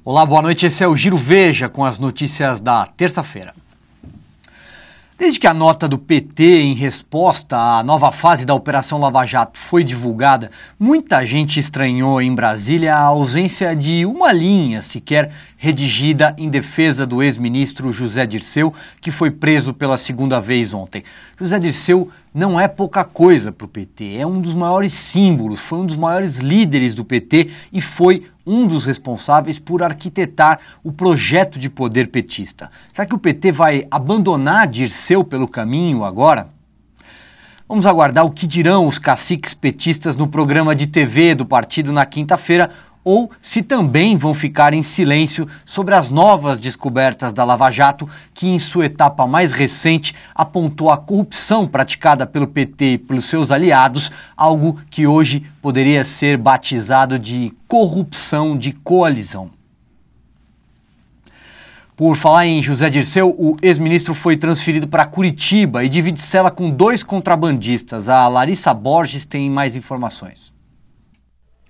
Olá, boa noite. Esse é o Giro Veja com as notícias da terça-feira. Desde que a nota do PT em resposta à nova fase da Operação Lava Jato foi divulgada, muita gente estranhou em Brasília a ausência de uma linha sequer redigida em defesa do ex-ministro José Dirceu, que foi preso pela segunda vez ontem. José Dirceu não é pouca coisa para o PT, é um dos maiores símbolos, foi um dos maiores líderes do PT e foi um dos responsáveis por arquitetar o projeto de poder petista. Será que o PT vai abandonar Dirceu pelo caminho agora? Vamos aguardar o que dirão os caciques petistas no programa de TV do partido na quinta-feira, ou se também vão ficar em silêncio sobre as novas descobertas da Lava Jato, que em sua etapa mais recente apontou a corrupção praticada pelo PT e pelos seus aliados, algo que hoje poderia ser batizado de corrupção de coalizão. Por falar em José Dirceu, o ex-ministro foi transferido para Curitiba e divide cela com 2 contrabandistas. A Larissa Borges tem mais informações.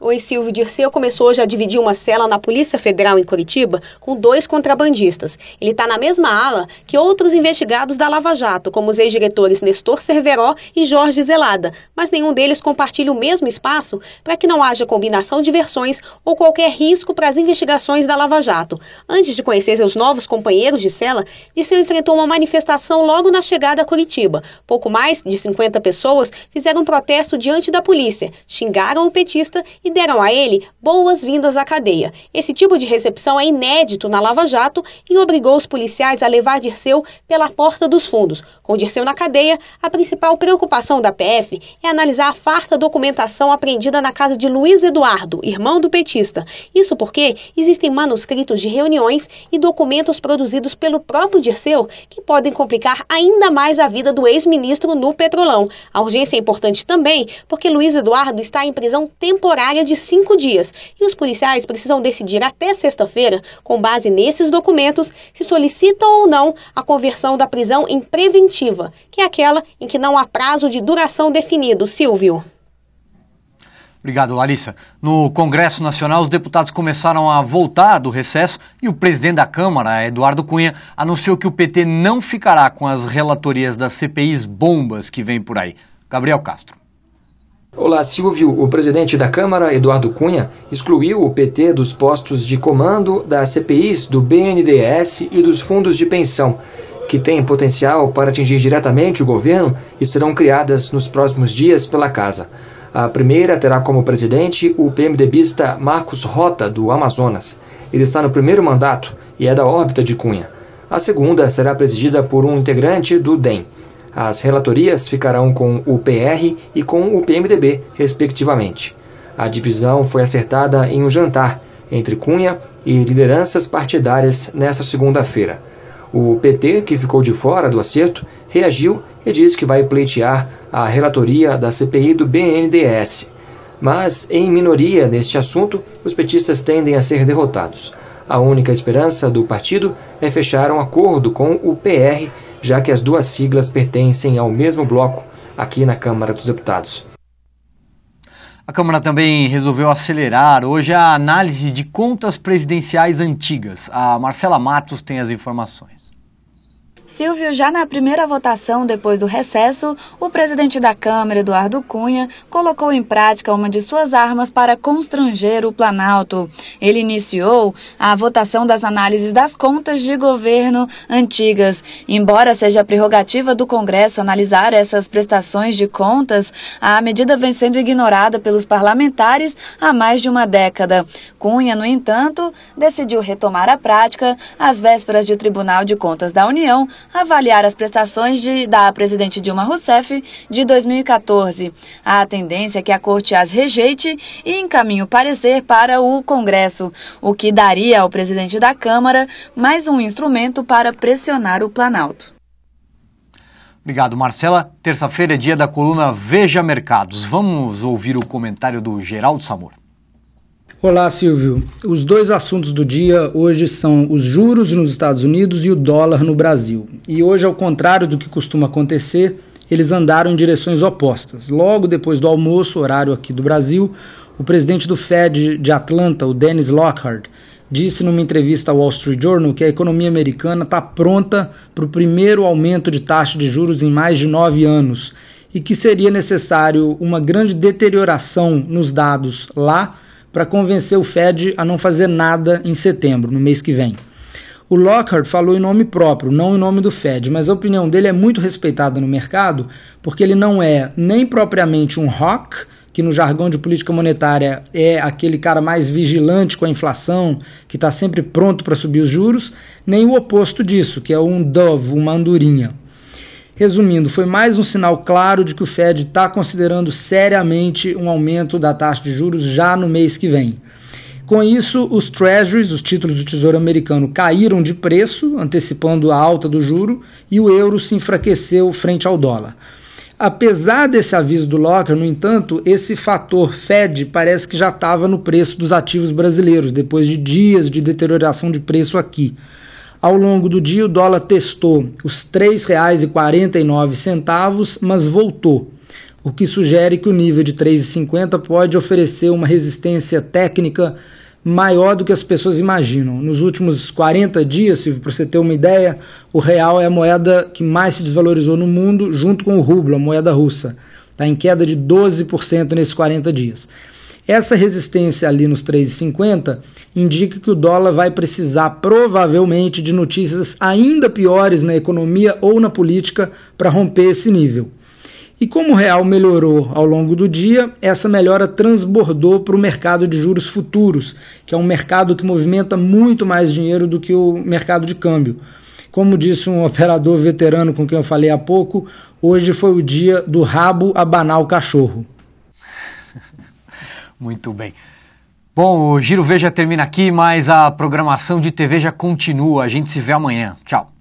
O ex-Silvio Dirceu começou hoje a dividir uma cela na Polícia Federal em Curitiba com 2 contrabandistas. Ele está na mesma ala que outros investigados da Lava Jato, como os ex-diretores Nestor Cerveró e Jorge Zelada, mas nenhum deles compartilha o mesmo espaço para que não haja combinação de versões ou qualquer risco para as investigações da Lava Jato. Antes de conhecer seus novos companheiros de cela, Dirceu enfrentou uma manifestação logo na chegada a Curitiba. Pouco mais de 50 pessoas fizeram um protesto diante da polícia, xingaram o petista e deram a ele boas-vindas à cadeia. Esse tipo de recepção é inédito na Lava Jato e obrigou os policiais a levar Dirceu pela porta dos fundos. Com Dirceu na cadeia, a principal preocupação da PF é analisar a farta documentação apreendida na casa de Luiz Eduardo, irmão do petista. Isso porque existem manuscritos de reuniões e documentos produzidos pelo próprio Dirceu que podem complicar ainda mais a vida do ex-ministro no Petrolão. A urgência é importante também porque Luiz Eduardo está em prisão temporária de 5 dias e os policiais precisam decidir até sexta-feira, com base nesses documentos, se solicitam ou não a conversão da prisão em preventiva, que é aquela em que não há prazo de duração definido. Silvio. Obrigado, Larissa. No Congresso Nacional, os deputados começaram a voltar do recesso e o presidente da Câmara, Eduardo Cunha, anunciou que o PT não ficará com as relatorias das CPIs bombas que vem por aí. Gabriel Castro. Olá, Silvio. O presidente da Câmara, Eduardo Cunha, excluiu o PT dos postos de comando das CPIs do BNDES e dos fundos de pensão, que têm potencial para atingir diretamente o governo e serão criadas nos próximos dias pela Casa. A primeira terá como presidente o PMDBista Marcos Rota, do Amazonas. Ele está no primeiro mandato e é da órbita de Cunha. A segunda será presidida por um integrante do DEM. As relatorias ficarão com o PR e com o PMDB, respectivamente. A divisão foi acertada em um jantar entre Cunha e lideranças partidárias nesta segunda-feira. O PT, que ficou de fora do acerto, reagiu e disse que vai pleitear a relatoria da CPI do BNDES. Mas, em minoria neste assunto, os petistas tendem a ser derrotados. A única esperança do partido é fechar um acordo com o PR, já que as duas siglas pertencem ao mesmo bloco aqui na Câmara dos Deputados. A Câmara também resolveu acelerar hoje a análise de contas presidenciais antigas. A Marcela Matos tem as informações. Silvio, já na primeira votação depois do recesso, o presidente da Câmara, Eduardo Cunha, colocou em prática uma de suas armas para constranger o Planalto. Ele iniciou a votação das análises das contas de governo antigas. Embora seja prerrogativa do Congresso analisar essas prestações de contas, a medida vem sendo ignorada pelos parlamentares há mais de uma década. Cunha, no entanto, decidiu retomar a prática às vésperas de o Tribunal de Contas da União avaliar as prestações da presidente Dilma Rousseff de 2014. A tendência é que a Corte as rejeite e encaminhe o parecer para o Congresso, o que daria ao presidente da Câmara mais um instrumento para pressionar o Planalto. Obrigado, Marcela. Terça-feira é dia da coluna Veja Mercados. Vamos ouvir o comentário do Geraldo Samor. Olá, Silvio. Os 2 assuntos do dia hoje são os juros nos Estados Unidos e o dólar no Brasil. E hoje, ao contrário do que costuma acontecer, eles andaram em direções opostas. Logo depois do almoço, horário aqui do Brasil, o presidente do Fed de Atlanta, o Dennis Lockhart, disse numa entrevista ao Wall Street Journal que a economia americana está pronta para o primeiro aumento de taxa de juros em mais de 9 anos e que seria necessário uma grande deterioração nos dados lá para convencer o Fed a não fazer nada em setembro, no mês que vem. O Lockhart falou em nome próprio, não em nome do Fed, mas a opinião dele é muito respeitada no mercado porque ele não é nem propriamente um hawk, que no jargão de política monetária é aquele cara mais vigilante com a inflação, que está sempre pronto para subir os juros, nem o oposto disso, que é um dove, uma andorinha. Resumindo, foi mais um sinal claro de que o Fed está considerando seriamente um aumento da taxa de juros já no mês que vem. Com isso, os Treasuries, os títulos do Tesouro Americano, caíram de preço, antecipando a alta do juro, e o euro se enfraqueceu frente ao dólar. Apesar desse aviso do Lockhart, no entanto, esse fator Fed parece que já estava no preço dos ativos brasileiros, depois de dias de deterioração de preço aqui. Ao longo do dia, o dólar testou os R$ 3,49, mas voltou, o que sugere que o nível de 3,50 pode oferecer uma resistência técnica maior do que as pessoas imaginam. Nos últimos 40 dias, Silvio, para você ter uma ideia, o real é a moeda que mais se desvalorizou no mundo, junto com o rublo, a moeda russa. Está em queda de 12% nesses 40 dias. Essa resistência ali nos 3,50 indica que o dólar vai precisar provavelmente de notícias ainda piores na economia ou na política para romper esse nível. E como o real melhorou ao longo do dia, essa melhora transbordou para o mercado de juros futuros, que é um mercado que movimenta muito mais dinheiro do que o mercado de câmbio. Como disse um operador veterano com quem eu falei há pouco, hoje foi o dia do rabo abanar o cachorro. Muito bem. Bom, o Giro Veja termina aqui, mas a programação de TV já continua. A gente se vê amanhã. Tchau.